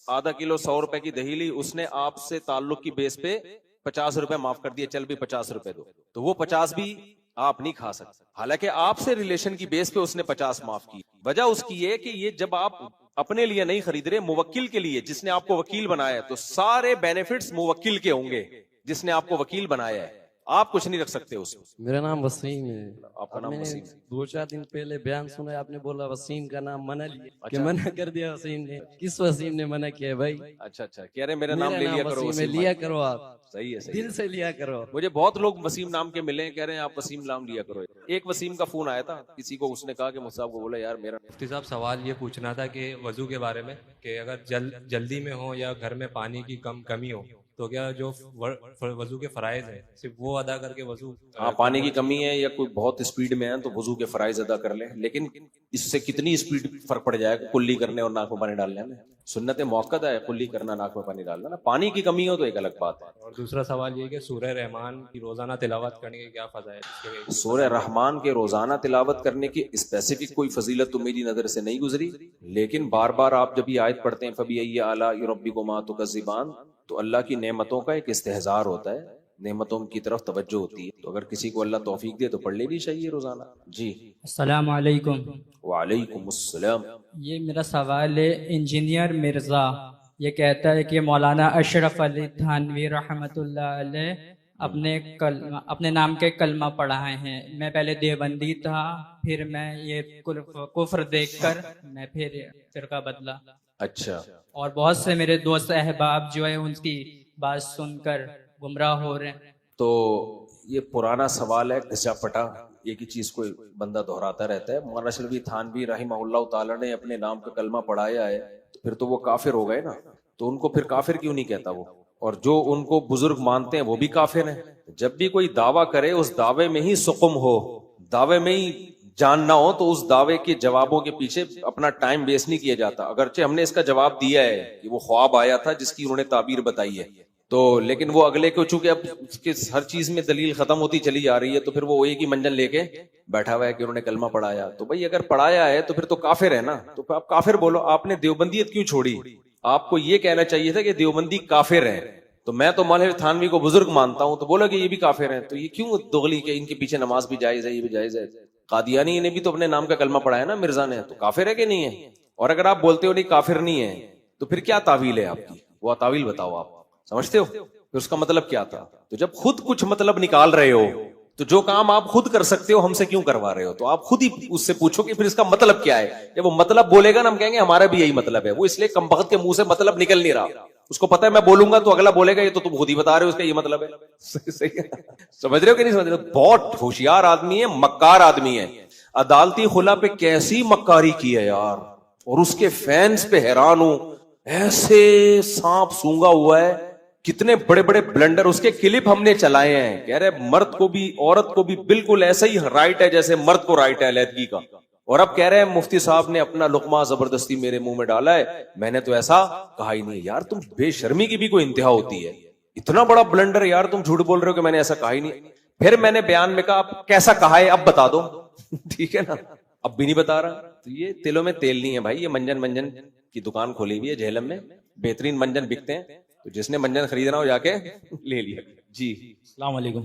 آدھا کلو 100 روپے کی دہی لی، اس نے آپ سے تعلق کی بیس پہ 50 روپے معاف کر دیے، چل بھی 50 روپے دو. تو وہ 50 بھی آپ نہیں کھا سکتے، حالانکہ آپ سے ریلیشن کی بیس پہ اس نے 50 معاف کی. وجہ اس کی یہ کہ یہ جب آپ اپنے لیے نہیں خرید رہے، موکل کے لیے، جس نے آپ کو وکیل بنایا ہے، تو سارے بینیفٹس موکل کے ہوں گے جس نے آپ کو وکیل بنایا ہے. آپ کچھ نہیں رکھ سکتے اس میں. میرا نام وسیم ہے. آپ کا نام وسیم؟ 2-4 دن پہلے بیان سنا ہے، آپ نے بولا وسیم کا نام منع لیا، کہ منع کر دیا وسیم نے. کس وسیم نے منع کیا ہے بھائی؟ اچھا کہہ رہے میرا نام لے لیا کرو. وسیم لیا کرو، آپ صحیح ہے، دل سے لیا کرو. مجھے بہت لوگ وسیم نام کے ملے ہیں، کہہ رہے ہیں آپ وسیم نام لیا کرو. ایک وسیم کا فون آیا تھا کسی کو، اس نے کہا کہ مجھ صاحب کو بولا یار میرا. مفتی صاحب سوال یہ پوچھنا تھا کہ وضو کے بارے میں، کہ اگر جلدی میں ہو یا گھر میں پانی کی کمی ہو تو کیا جو وضو کے فرائض ہیں صرف وہ ادا کر کے وضو؟ ہاں، پانی کی کمی ہے یا کوئی بہت اسپیڈ میں ہے تو وضو کے فرائض ادا کر لیں، لیکن اس سے کتنی اسپیڈ فرق پڑ جائے گا کلی کرنے اور ناک میں پانی ڈالنے میں. سنت موقع ہے کلی کرنا، ناک میں پانی ڈالنا. پانی کی کمی ہو تو ایک الگ بات ہے. اور دوسرا سوال یہ کہ سورہ رحمان کی روزانہ تلاوت کرنے کے کیا فضائل ہے؟ سورہ رحمان کے روزانہ تلاوت کرنے کی اسپیسیفک کوئی فضیلت تو میری نظر سے نہیں گزری، لیکن بار بار آپ جب یہ آیت پڑھتے ہیں فَبِأَيِّ آلَاءِ رَبِّكُمَا تُكَذِّبَانِ، تو اللہ کی نعمتوں کا ایک استحضار ہوتا ہے، نعمتوں کی طرف توجہ ہوتی ہے. تو اگر کسی کو اللہ توفیق دے تو پڑھ لینی چاہیے روزانہ. جی السلام علیکم. وعلیکم السلام. یہ میرا سوال ہے. انجینئر مرزا یہ کہتا ہے کہ مولانا اشرف علی تھانوی رحمۃ اللہ علیہ اپنے نام کے کلمہ پڑھائے ہیں. میں پہلے دیوبندی تھا، پھر میں یہ کفر دیکھ کر میں پھر فرقہ بدلا. اچھا. اور بہت سے میرے دوست احباب جو ہے ان کی بات سن کر گمراہ ہو رہے ہیں. تو یہ پرانا سوال ہے، گھسا پٹا ایک ہی چیز کو بندہ دہراتا رہتا ہے. مولانا اشرف علی تھانوی رحمہ اللہ تعالی نے اپنے نام کا کلمہ پڑھایا ہے، پھر تو وہ کافر ہو گئے نا. تو ان کو پھر کافر کیوں نہیں کہتا وہ؟ اور جو ان کو بزرگ مانتے ہیں وہ بھی کافر ہیں. جب بھی کوئی دعویٰ کرے اس دعوے میں ہی سقم ہو، دعوے میں ہی جان نہ ہو، تو اس دعوے کے جوابوں کے پیچھے اپنا ٹائم ویسٹ نہیں کیا جاتا. اگرچہ ہم نے اس کا جواب دیا ہے کہ وہ خواب آیا تھا جس کی انہوں نے تعبیر بتائی ہے، تو لیکن وہ اگلے کو چونکہ اب اس کے ہر چیز میں دلیل ختم ہوتی چلی جا رہی ہے، تو پھر وہ ایک ہی منجن لے کے بیٹھا ہوا ہے کہ انہوں نے کلمہ پڑھایا. تو بھائی اگر پڑھایا ہے تو پھر تو کافر ہے نا. تو آپ کافر بولو. آپ نے دیوبندیت کیوں چھوڑی؟ آپ کو یہ کہنا چاہیے تھا کہ دیوبندی کافر ہیں. تو میں تو مولانا تھانوی کو بزرگ مانتا ہوں، تو بولا کہ یہ بھی کافر ہیں. تو یہ کیوں دوغلی کہ ان کے پیچھے نماز بھی جائز ہے، یہ بھی جائز ہے؟ قادیانی نے بھی تو اپنے نام کا کلمہ پڑھایا نا مرزا نے، تو کافر ہے کہ نہیں ہے؟ اور اگر آپ بولتے ہو نہیں کافر نہیں ہے، تو پھر کیا تعویل ہے آپ کی؟ وہ تعویل بتاؤ. آپ سمجھتے ہو پھر اس کا مطلب کیا تھا؟ تو جب خود کچھ مطلب نکال رہے ہو تو جو کام آپ خود کر سکتے ہو ہم سے کیوں کروا رہے ہو؟ تو آپ خود ہی اس سے پوچھو کہ پھر اس کا مطلب کیا ہے. جب وہ مطلب بولے گا نا ہم کہیں گے ہمارا بھی یہی مطلب ہے. وہ اس لیے کمبخت کے منہ سے مطلب نکل نہیں رہا، اس کو پتا ہے میں بولوں گا تو اگلا بولے گا یہ تو تم خود ہی بتا رہے ہو اس کا یہ مطلب ہے. صحیح ہے، سمجھ رہے ہو کہ نہیں سمجھ رہے ہو؟ بہت ہوشیار آدمی ہے، مکار آدمی ہے. عدالتی خلا پہ کیسی مکاری کی ہے یار، اور اس کے فینس پہ حیران ہوں. ایسے سانپ سونگا ہوا ہے، کتنے بڑے بڑے بلنڈر. اس کے کلپ ہم نے چلائے ہیں، کہہ رہے مرد کو بھی عورت کو بھی بالکل ایسا ہی رائٹ ہے جیسے مرد کو رائٹ ہے علیحدگی کا. اور اب کہہ رہے ہیں مفتی صاحب نے اپنا لقمہ زبردستی میرے منہ میں ڈالا ہے، میں نے تو ایسا کہا ہی نہیں. یار تم بے شرمی کی بھی کوئی انتہا ہوتی ہے. اتنا بڑا بلنڈر یار، تم جھوٹ بول رہے ہو کہ میں نے ایسا کہا ہی نہیں. پھر میں نے بیان میں کہا اب کیسا کہا ہے اب بتا دو. ٹھیک ہے نا، اب بھی نہیں بتا رہا. تو یہ تلوں میں تیل نہیں ہے بھائی. یہ منجن کی دکان کھولی ہوئی ہے جہلم میں، بہترین منجن بکتے ہیں. تو جس نے منجن خریدنا ہو جا کے لے لیا. جی السلام علیکم.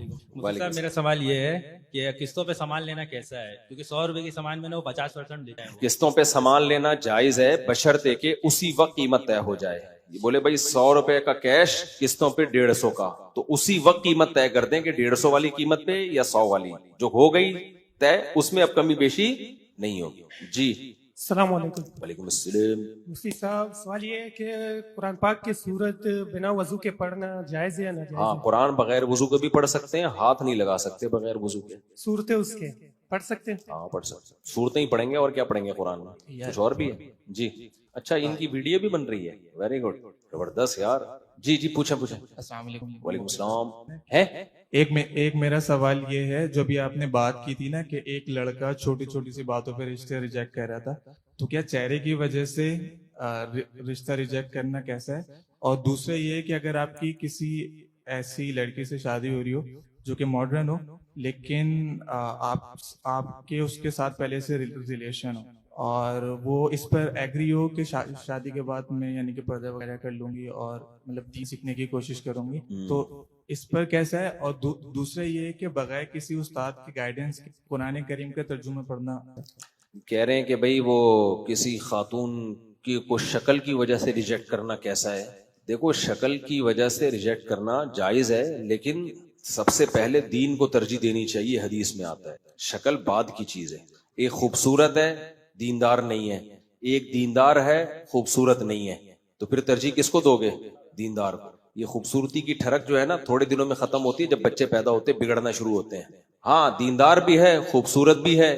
صاحب میرا سوال یہ ہے کہ قسطوں پہ سامان لینا کیسا ہے؟ کیونکہ 100 روپے کی سامان میں نے وہ 50% دیتا ہے. قسطوں پہ سامان لینا جائز ہے بشرطے کہ اسی وقت قیمت طے ہو جائے. بولے بھائی 100 روپے کا کیش، قسطوں پہ 150 کا، تو اسی وقت قیمت طے کر دیں کہ 150 والی قیمت پہ یا 100 والی جو ہو گئی طے، اس میں اب کمی بیشی نہیں ہوگی. جی अस्सलाम वालेकुम। वालेकुम अस्सलाम। मुफ्ती साहब, सवाल ये है कि कुरान पाक की सूरत बिना वजू के पढ़ना जायज़ है या नाजायज़ हाँ, है? कुरान बगैर वजू के भी पढ़ सकते हैं, हाथ नहीं लगा सकते बगैर वजू के। सूरतें उसके पढ़ सकते हैं? हाँ पढ़ सकते हैं, सूरतें ही पढ़ेंगे और क्या पढ़ेंगे कुरान में, कुछ और भी है जी। अच्छा, इनकी वीडियो भी बन रही है, वेरी गुड, जबरदस्त यार। जी जी पूछे पूछे। अस्सलाम वालेकुम। वालेकुम सलाम। है एक मेरा सवाल ये है, जो भी आपने बात की थी ना कि एक लड़का छोटी छोटी सी बातों पे रिश्ते रिजेक्ट कर रहा था, तो क्या चेहरे की वजह से रिश्ता रिजेक्ट करना कैसा है? और दूसरा ये है कि अगर आपकी किसी ऐसी लड़की से शादी हो रही हो जो कि मॉडर्न हो, लेकिन आपके उसके साथ पहले से रिलेशन हो और वो इस पर एग्री हो कि शादी के बाद मैं यानी कि पर्दा वगैरह कर लूंगी और मतलब दीन सीखने की कोशिश करूंगी, तो इस पर कैसा है? और दूसरा ये है कि बगैर किसी उस्ताद की गाइडेंस के कुरान करीम का तर्जुमा पढ़ना। कह रहे हैं कि भाई वो किसी खातून की को शक्ल की वजह से रिजेक्ट करना कैसा है? देखो, शक्ल की वजह से रिजेक्ट करना जायज है, लेकिन सबसे पहले दीन को तरजीह देनी चाहिए, हदीस में आता है। शक्ल बाद की चीज है। एक खूबसूरत है, दीनदार नहीं है, एक दीनदार है, खूबसूरत नहीं है, तो फिर तरजीह किसको दोगे? दीनदार को। ये खूबसूरती की ठरक जो है ना, थोड़े दिनों में खत्म होती है, जब बच्चे पैदा होते बिगड़ना शुरू होते हैं। हाँ, दीनदार भी है, खूबसूरत भी है,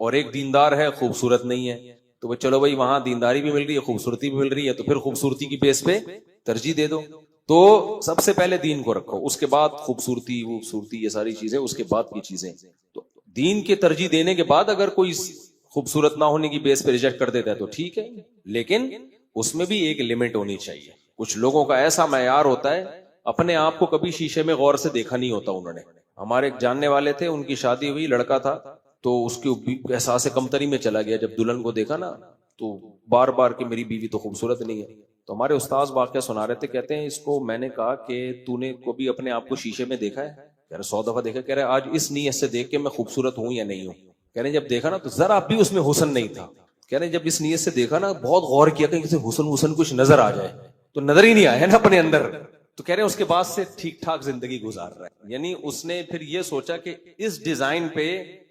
और एक दीनदार है, खूबसूरत नहीं है, तो चलो भाई वहां दीनदारी भी मिल रही है, खूबसूरती भी मिल रही है, तो फिर खूबसूरती की बेस पे तरजीह दे दो। तो सबसे पहले दीन को रखो, उसके बाद खूबसूरती ये सारी चीजें उसके बाद की चीजें। तो दीन के तरजीह देने के बाद अगर कोई खूबसूरत ना होने की बेस पे रिजेक्ट कर देता है तो ठीक है, लेकिन उसमें भी एक लिमिट होनी चाहिए। कुछ लोगों का ऐसा मयार होता है, अपने आप को कभी शीशे में गौर से देखा नहीं होता उन्होंने। हमारे एक जानने वाले थे, उनकी शादी हुई, लड़का था, तो उसके एहसास कमतरी में चला गया। जब दुल्हन को देखा ना, तो बार बार कि मेरी बीवी तो खूबसूरत नहीं है। तो हमारे उस्ताद वाकया सुना रहे थे, कहते हैं इसको मैंने कहा कि तूने कभी अपने आप को शीशे में देखा है? कह रहे 100 दफा देखा। कह रहे आज इस नीयत से देख के मैं खूबसूरत हूं या नहीं हूं। कह रहे जब देखा ना तो जरा भी उसमें हुस्न नहीं था। कह रहे जब इस नीयत से देखा ना, बहुत गौर किया कि हुस्न कुछ नजर आ जाए, तो नजर ही नहीं आया ना अपने अंदर। तो कह रहे उसके बाद से ठीक ठाक जिंदगी गुजार रहा है। यानी उसने फिर ये सोचा कि इस डिजाइन पे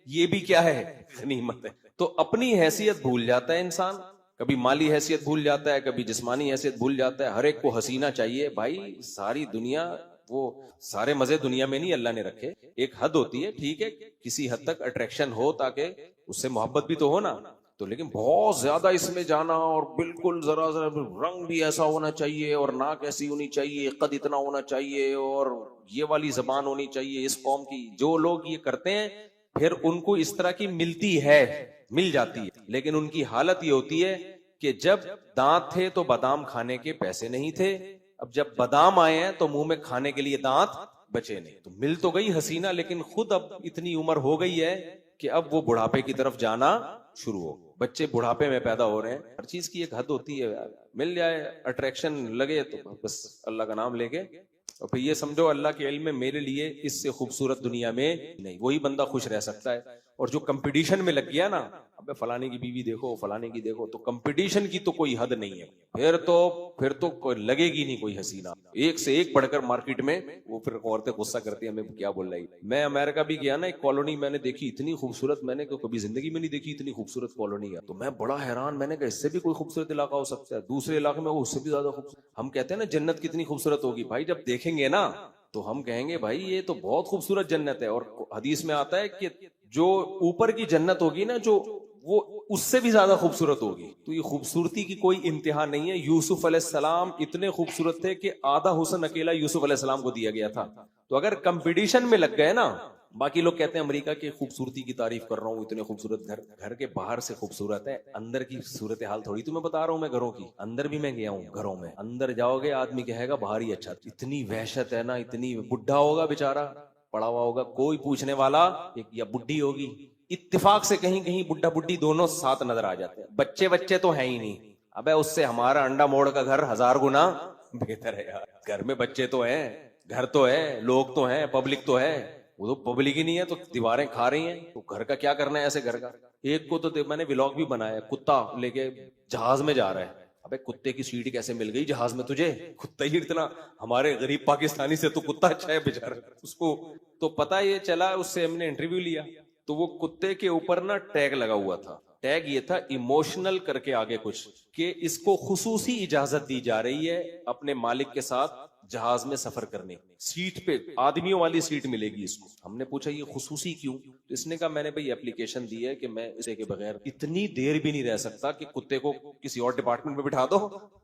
ये भी क्या है, गनीमत है। तो अपनी हैसियत भूल जाता है इंसान, कभी माली हैसियत भूल जाता है, कभी जिस्मानी हैसियत भूल जाता है। हर एक को हसीना चाहिए भाई, सारी दुनिया, वो सारे मजे दुनिया में नहीं अल्लाह ने रखे। एक हद होती है, ठीक है, किसी हद तक अट्रैक्शन हो ताकि उससे मोहब्बत भी तो हो ना, तो लेकिन बहुत ज्यादा इसमें जाना और बिल्कुल जरा जरा रंग भी ऐसा होना चाहिए और नाक ऐसी होनी चाहिए, कद इतना होना चाहिए और ये वाली जबान होनी चाहिए इस कौम की। जो लोग ये करते हैं फिर उनको इस तरह की मिल जाती है, लेकिन उनकी हालत ये होती है कि जब दांत थे तो बादाम खाने के पैसे नहीं थे, अब जब बादाम आए हैं तो मुंह में खाने के लिए दांत बचे नहीं। तो मिल तो गई हसीना, लेकिन खुद अब इतनी उम्र हो गई है कि अब वो बुढ़ापे की तरफ जाना शुरू हो। बच्चे बुढ़ापे में पैदा हो रहे हैं। हर चीज की एक हद होती है यार, मिल जाए, अट्रैक्शन लगे तो बस अल्लाह का नाम लेके, और फिर ये समझो अल्लाह के इल्म में मेरे लिए इससे खूबसूरत दुनिया में नहीं, वही बंदा खुश रह सकता है। और जो कंपटीशन में लग गया ना, अबे फलाने की बीवी देखो, फलाने की देखो, तो कंपटीशन की तो कोई हद नहीं है। फिर तो कोई लगेगी नहीं कोई हसीना, एक से एक बढ़कर मार्केट में। वो फिर औरतें गुस्सा करती है, हमें क्या बोल रही। मैं अमेरिका भी गया ना, एक कॉलोनी मैंने देखी इतनी खूबसूरत, मैंने कभी जिंदगी में नहीं देखी इतनी खूबसूरत कॉलोनी है। तो मैं बड़ा हैरान, मैंने कहा इससे भी कोई खूबसूरत इलाका हो सकता है? दूसरे इलाके में वो उससे भी ज्यादा खूबसूरत। हम कहते हैं ना जन्नत कितनी खूबसूरत होगी, भाई जब देखेंगे ना तो हम कहेंगे भाई ये तो बहुत खूबसूरत जन्नत है। और हदीस में आता है कि जो ऊपर की जन्नत होगी ना, जो वो उससे भी ज्यादा खूबसूरत होगी। तो ये खूबसूरती की कोई इंतहा नहीं है। यूसुफ अलैहिस्सलाम इतने खूबसूरत थे कि आधा हुस्न अकेला यूसुफ अलैहिस्सलाम को दिया गया था। तो अगर कंपटीशन में लग गए ना, बाकी लोग कहते हैं अमेरिका की खूबसूरती की तारीफ कर रहा हूँ, इतने खूबसूरत घर के बाहर से खूबसूरत है, अंदर की सूरत हाल थोड़ी तुम्हें बता रहा हूँ मैं। घरों की अंदर भी मैं गया हूँ, घरों में अंदर जाओगे आदमी कहेगा बाहर ही अच्छा। इतनी वहशत है ना, इतनी, बुढ़ा होगा बेचारा, पड़ा हुआ होगा, कोई पूछने वाला, या बुढ़ी होगी, इत्तेफाक से कहीं कहीं बुढ़ा बुढ़ी दोनों साथ नजर आ जाते हैं। बच्चे तो है ही नहीं। अबे उससे हमारा अंडा मोड़ का घर 1000 गुना बेहतर है यार। घर में बच्चे तो हैं, घर तो है, लोग तो हैं, पब्लिक तो है। वो तो पब्लिक ही नहीं है तो दीवारें खा रही हैं, तो घर का क्या करना है ऐसे घर का। एक को तो मैंने व्लॉग भी बनाया, कुत्ता लेके जहाज में जा रहा है। अबे कुत्ते की सीट कैसे मिल गई जहाज में तुझे? कुत्ता ही इतना, हमारे गरीब पाकिस्तानी से तो कुत्ता अच्छा है बेचारा। उसको तो पता ये चला, उससे हमने इंटरव्यू लिया, तो वो कुत्ते के ऊपर ना टैग लगा हुआ था। टैग ये था इमोशनल करके आगे कुछ कि इसको खुसूसी इजाजत दी जा रही है अपने मालिक के साथ जहाज में सफर करने, सीट पे आदमियों वाली सीट मिलेगी इसको। हमने पूछा ये खुसूसी क्यों, तो इसने कहा मैंने भाई एप्लीकेशन दी है कि मैं इसे के बगैर इतनी देर भी नहीं रह सकता कि कुत्ते को किसी और डिपार्टमेंट में बिठा दो,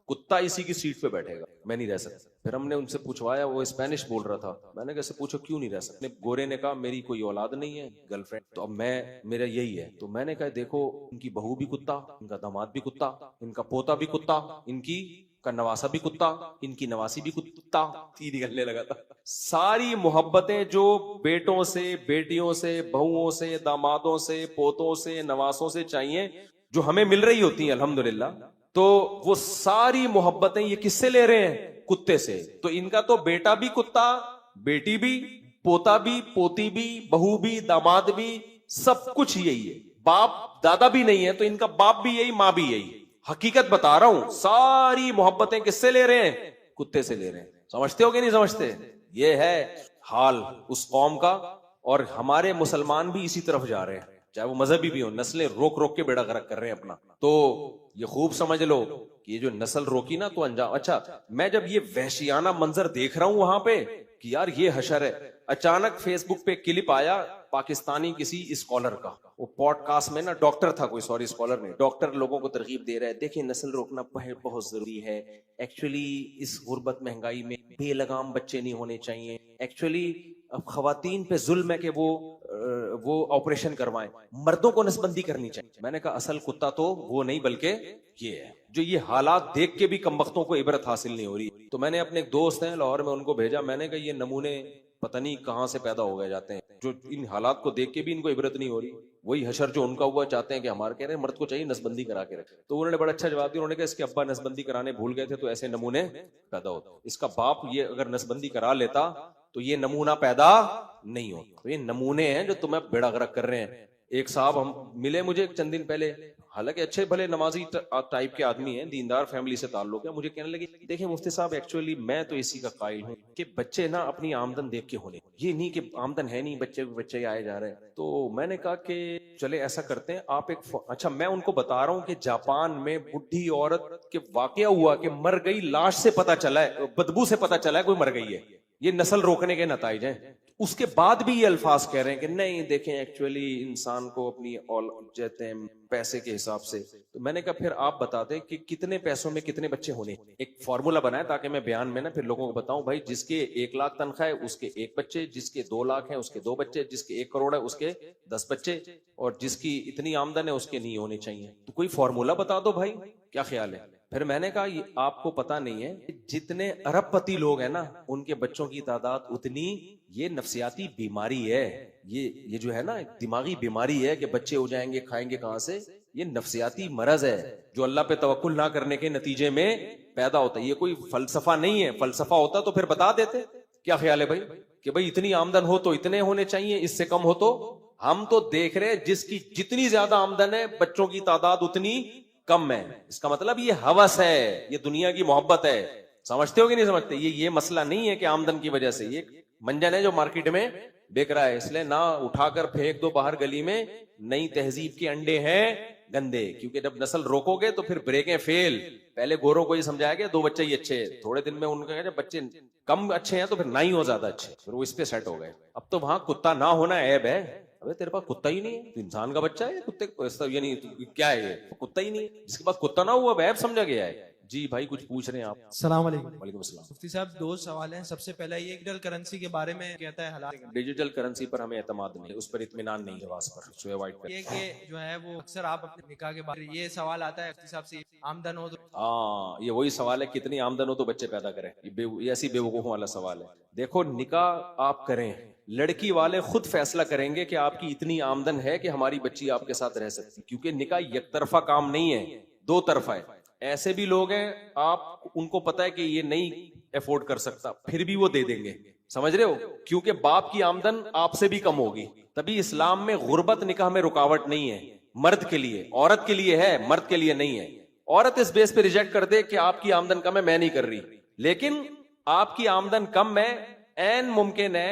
कुत्ता इसी की सीट पे बैठेगा, मैं नहीं रह सकता। फिर हमने उनसे पूछवाया, वो स्पेनिश बोल रहा था। मैंने कैसे पूछो क्यों नहीं रह सकते? गोरे ने कहा मेरी कोई औलाद नहीं है, गर्लफ्रेंड, तो अब मेरा यही है। तो मैंने कहा देखो इनकी बहू भी कुत्ता, इनका दामाद भी कुत्ता, इनका पोता भी कुत्ता, इनकी का नवासा भी कुत्ता, इनकी नवासी भी कुत्ता, तीर निकलने लगा था। सारी मोहब्बतें जो बेटों से, बेटियों से, बहुओं से, दामादों से, पोतों से, नवासों से चाहिए, जो हमें मिल रही होती हैं अल्हम्दुलिल्लाह, तो वो सारी मोहब्बतें ये किससे ले रहे हैं? कुत्ते से। तो इनका तो बेटा भी कुत्ता, बेटी भी, पोता भी, पोती भी, बहू भी, दामाद भी, सब कुछ यही है। बाप दादा भी नहीं है तो इनका बाप भी यही, माँ भी यही। हकीकत बता रहा हूं, सारी मोहब्बतें किससे ले रहे हैं? कुत्ते से ले रहे हैं। समझते हो कि नहीं समझते? ये है हाल उस कौम का, और हमारे मुसलमान भी इसी तरफ जा रहे हैं, चाहे वो मजहबी भी हो। नस्लें रोक रोक के बेड़ा गर्क कर रहे हैं अपना। तो ये खूब समझ लो कि ये जो नस्ल रोकी ना तो अंजाम। अच्छा, मैं जब ये वहशियाना मंजर देख रहा हूं वहां पे कि यार ये हशर है, अचानक फेसबुक पे क्लिप आया पाकिस्तानी किसी स्कॉलर का, वो पॉडकास्ट में ना डॉक्टर था कोई, सॉरी स्कॉलर नहीं, डॉक्टर लोगों को तरगीब दे रहा है, देखिए नस्ल रोकना बहुत जरूरी है। एक्चुअली इस गुर्बत महंगाई में बेलगाम बच्चे नहीं होने चाहिए। एक्चुअली अब खवातीन पे जुल्म है कि वो ऑपरेशन करवाएं, मर्दों को नसबंदी करनी चाहिए। मैंने कहा असल कुत्ता तो वो नहीं बल्कि ये है, जो ये हालात देख के भी कमबख्तों को इबरत हासिल नहीं हो रही। तो मैंने अपने एक दोस्त हैं लाहौर में, उनको भेजा, मैंने कहा ये नमूने पता नहीं कहां से पैदा हो गए जाते हैं, जो इन हालात को देख के भी इनको इबरत नहीं हो रही। वही हशर जो उनका हुआ चाहते हैं कि हमारे, कह रहे हैं मर्द को चाहिए नसबंदी करा के रखे। तो उन्होंने बड़ा अच्छा जवाब दिया, उन्होंने कहा इसके अब्बा नसबंदी कराने भूल गए थे तो ऐसे नमूने पैदा होते। इसका बाप ये अगर नसबंदी करा लेता तो ये नमूना पैदा नहीं होता। तो ये नमूने हैं जो तुम्हें बेड़ा गर्क कर रहे हैं। एक साहब हम मिले मुझे चंद दिन पहले, हालांकि अच्छे भले नमाजी टाइप के आदमी हैं, दीनदार फैमिली से ताल्लुक है, मुझे कहने लगे देखिए मुफ्ती साहब एक्चुअली मैं तो इसी का कायल हूँ कि बच्चे ना अपनी आमदन देख के होने, ये नहीं कि आमदन है नहीं बच्चे आए जा रहे हैं। तो मैंने कहा कि चले ऐसा करते हैं, आप एक अच्छा, मैं उनको बता रहा हूँ कि जापान में बुढ़ी औरत के वाकया हुआ कि मर गई, लाश से पता चला है, बदबू से पता चला है कोई मर गई है। ये नस्ल रोकने के नताइज हैं। उसके बाद भी ये अल्फाज कह रहे हैं कि नहीं देखें एक्चुअली इंसान को अपनी कहते हैं पैसे के हिसाब से। तो मैंने कहा फिर आप बता दें कि कितने पैसों में कितने बच्चे होने। एक फॉर्मूला बनाया ताकि मैं बयान में ना फिर लोगों को बताऊं, भाई जिसके 1 लाख तनख्वाह है उसके 1 बच्चे, जिसके 2 लाख है उसके 2 बच्चे, जिसके 1 करोड़ है उसके 10 बच्चे, और जिसकी इतनी आमदन है उसके नहीं होने चाहिए। तो कोई फॉर्मूला बता दो भाई, क्या ख्याल है? फिर मैंने कहा ये आपको पता नहीं है जितने अरबपति लोग हैं ना उनके बच्चों की तादाद उतनी। ये नफसियाती बीमारी है, ये जो है ना दिमागी बीमारी है कि बच्चे हो जाएंगे, खाएंगे कहां से। ये नफसियाती मरज है जो अल्लाह पे तवक्कुल ना करने के नतीजे में पैदा होता है। ये कोई फलसफा नहीं है, फलसफा होता तो फिर बता देते। क्या ख्याल है भाई कि भाई इतनी आमदन हो तो इतने होने चाहिए, इससे कम हो तो। हम तो देख रहे हैं जिसकी जितनी ज्यादा आमदन है बच्चों की तादाद उतनी कम है। इसका मतलब ये हवस है, ये दुनिया की मोहब्बत है। समझते हो कि नहीं समझते? ये मसला नहीं है कि आमदन की वजह से, ये मंजन है जो मार्केट में बिक रहा है, इसलिए ना उठाकर फेंक दो बाहर गली में। नई तहजीब के अंडे हैं गंदे, क्योंकि जब नस्ल रोकोगे तो फिर ब्रेकें फेल। पहले गोरों को ये समझाया गया 2 बच्चे ही अच्छे, थोड़े दिन में उनका जब बच्चे कम अच्छे हैं तो फिर ना ही हो ज्यादा अच्छे, फिर वो इस पे सेट हो गए। अब तो वहां कुत्ता ना होना ऐब है। अबे तेरे पास कुत्ता ही नहीं है, तो इंसान का बच्चा है, कुत्ते ये नहीं, क्या है ये? कुत्ता ही नहीं है। जिसके पास कुत्ता ना हुआ ऐब समझा गया है। जी भाई कुछ पूछ रहे हैं आप? अस्सलाम वालेकुम। वालेकुम अस्सलाम। मुफ्ती साहब 2 सवाल हैं। सबसे पहला ये डिजिटल करेंसी के बारे में कहता है हलाल, डिजिटल करेंसी पर हमें एतमाद नहीं, उस पर इत्मीनान नहीं है, वास पर सो अवॉइड कर। ये कि जो है वो अक्सर आप अपने निकाह के बारे में ये सवाल आता है मुफ्ती साहब से, आमदन हो तो। हाँ, ये वही सवाल है कितनी आमदन हो तो बच्चे पैदा करें। ये ऐसी बेवकूफों वाला सवाल है। देखो निकाह आप करें, लड़की वाले खुद फैसला करेंगे कि आपकी इतनी आमदन है कि हमारी बच्ची आपके साथ रह सकती, क्योंकि निकाह एक तरफा काम नहीं है, 2 तरफा है। ऐसे भी लोग हैं आप उनको पता है कि ये नहीं अफोर्ड कर सकता, फिर भी वो दे देंगे। समझ रहे हो? क्योंकि बाप की आमदन आपसे भी कम होगी। तभी इस्लाम में गुर्बत निकाह में रुकावट नहीं है, मर्द के लिए, औरत के लिए है, मर्द के लिए नहीं है। औरत इस बेस पे रिजेक्ट कर दे कि आपकी आमदन कम है, मैं नहीं कर रही, लेकिन आपकी आमदन कम है, ऐन मुमकिन है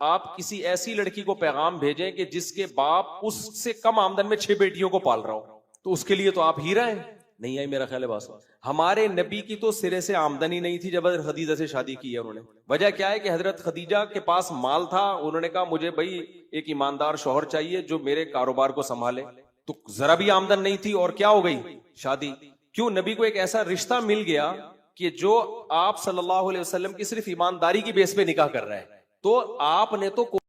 आप किसी ऐसी लड़की को पैगाम भेजें कि जिसके बाप उससे कम आमदन में 6 बेटियों को पाल रहा हो। تو اس کے لیے تو آپ ہیرا ہیں. نہیں آئی میرا خیال ہے بات. ہمارے نبی کی تو سرے سے آمدنی نہیں تھی جب حضرت خدیجہ سے شادی کی ہے انہوں نے. وجہ کیا ہے کہ حضرت خدیجہ کے پاس مال تھا, انہوں نے کہا مجھے بھائی ایک ایماندار شوہر چاہیے جو میرے کاروبار کو سنبھالے. تو ذرا بھی آمدن نہیں تھی اور کیا ہو گئی شادی. کیوں؟ نبی کو ایک ایسا رشتہ مل گیا کہ جو آپ صلی اللہ علیہ وسلم کی صرف ایمانداری کی بیس پہ نکاح کر رہا ہے. تو آپ نے تو